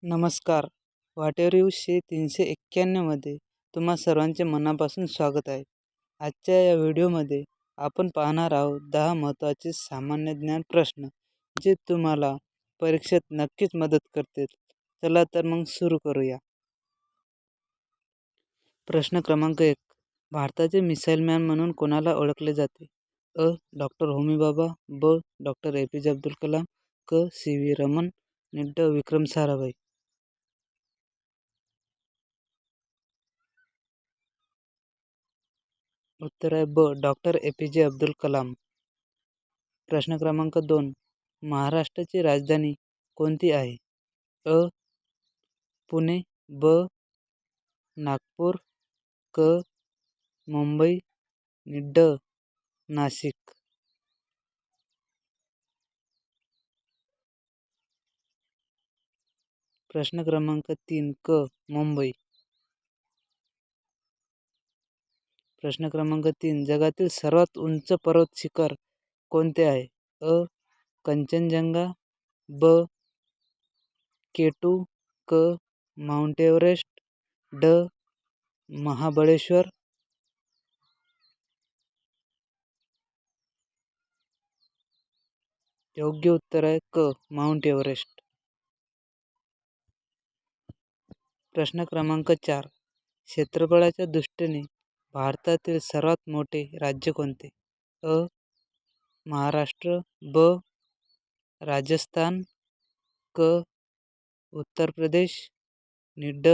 नमस्कार. Whatever you 391 मध्ये तुम्हा सर्वांचे मनापासून स्वागत आहे. आजच्या या व्हिडिओमध्ये आपण पाहणार आहोत 10 महत्त्वाचे सामान्य ज्ञान प्रश्न जे तुम्हाला परीक्षेत नक्कीच मदत करतील. चला तर मग सुरू करूया. प्रश्न क्रमांक 1. भारताचे मिसाईल मॅन म्हणून कोणाला ओळखले जाते? अ. डॉक्टर होमी भाभा, ब. Doctor A P J. अब्दुल कलाम, क. सी.व्ही. रमण आणि ड. विक्रम साराभाई. उत्तर आहे ब. Doctor A P J. अब्दुल कलाम. प्रश्न क्रमांक 2. महाराष्ट्राची राजधानी कोणती आहे? अ. पुणे, ब. नागपूर, क. मुंबई आणि ड. नाशिक. प्रश्न क्रमांक 3. क. मुंबई. प्रश्न क्रमांक 3. जगातील सर्वात उंच पर्वत शिखर कोणते आहे? अ. कंचनजंगा, ब. K2, क. माउंट एव्हरेस्ट, ड. महाबळेश्वर. योग्य उत्तर आहे क. Mount Everest. प्रश्न क्रमांक 4. क्षेत्रफळाच्या दृष्टीने भारतातील सर्वात मोठे राज्य कोणते? अ. महाराष्ट्र, ब. राजस्थान, क. उत्तर प्रदेश आणि ड.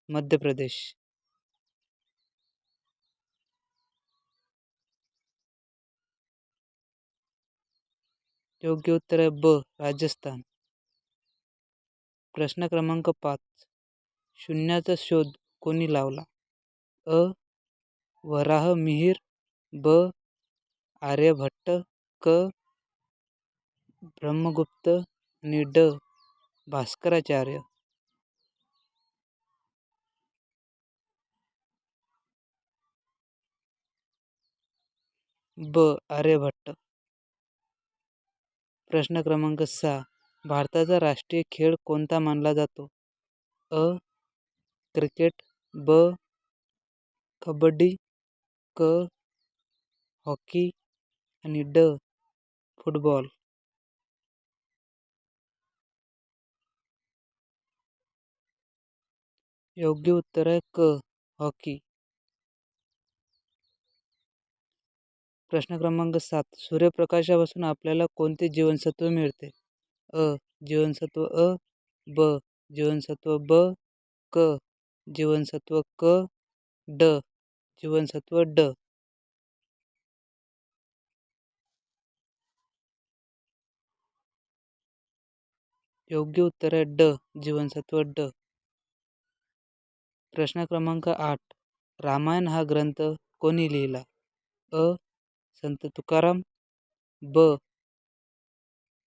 मध्य प्रदेश. योग्य उत्तर आहे ब. राजस्थान. प्रश्न क्रमांक 5. शून्याचा शोध कोणी लावला? अ. वराह मिहिर, ब. आर्यभट्ट, क. ब्रह्मगुप्त आणि ड. भास्कराचार्य. ब. आर्यभट्ट. प्रश्न क्रमांक 6. भारताचा राष्ट्रीय खेळ कोणता मानला जातो? अ. क्रिकेट, ब. कबड्डी, क. हॉकी आणि ड. फुटबॉल. योग्य उत्तर आहे क. हॉकी. प्रश्न क्रमांक 7. सूर्यप्रकाशापासून आपल्याला कोणते जीवनसत्व मिळते? अ. जीवनसत्व अ, ब. जीवनसत्व ब, क. जीवनसत्व क, ड. जीवनसत्व ड. योग्य उत्तर आहे ड. जीवनसत्व ड. प्रश्न क्रमांक 8. रामायण हा ग्रंथ कोणी लिहिला? अ. संत तुकाराम, ब.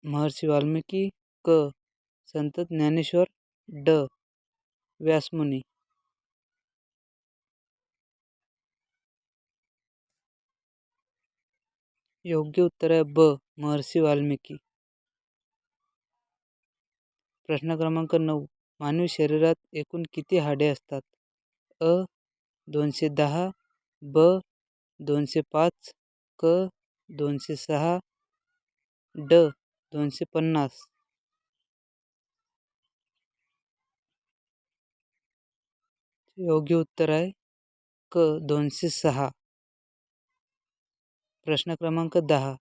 महर्षी वाल्मिकी, क. संत ज्ञानेश्वर, ड. व्यासमुनी. योग्य उत्तर आहे ब. महर्षी वाल्मिकी. प्रश्न क्रमांक 9. मानवी शरीरात एकूण किती हाडे असतात? अ. 210, ब. 205, क. 206, ड. 250. योग्य उत्तर आहे क. 206. प्रश्न क्रमांक 10.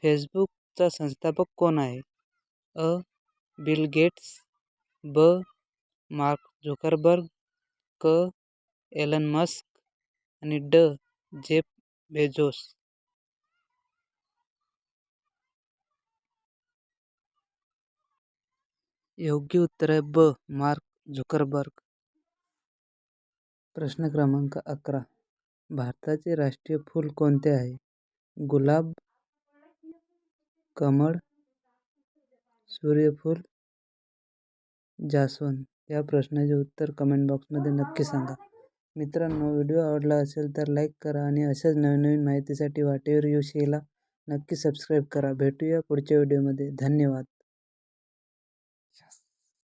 फेसबुकचा संस्थापक कोण आहे? अ. बिल गेट्स, ब. मार्क झुकरबर्ग, क. एलन मस्क आणि ड. Jeff Bezos. योग्य उत्तर आहे ब. Mark Zuckerberg. प्रश्न क्रमांक 11. भारताचे राष्ट्रीय फूल कोणते आहे? गुलाब, कमळ, सूर्यफूल, जास्वंद. या प्रश्नाचे उत्तर कमेंट बॉक्समध्ये नक्की सांगा. मित्रांनो, व्हिडिओ आवडला असेल तर लाईक करा आणि अशाच नवीन माहितीसाठी व्हॉटेवर यू ला नक्की सबस्क्राईब करा. भेटूया पुढच्या व्हिडिओमध्ये. धन्यवाद.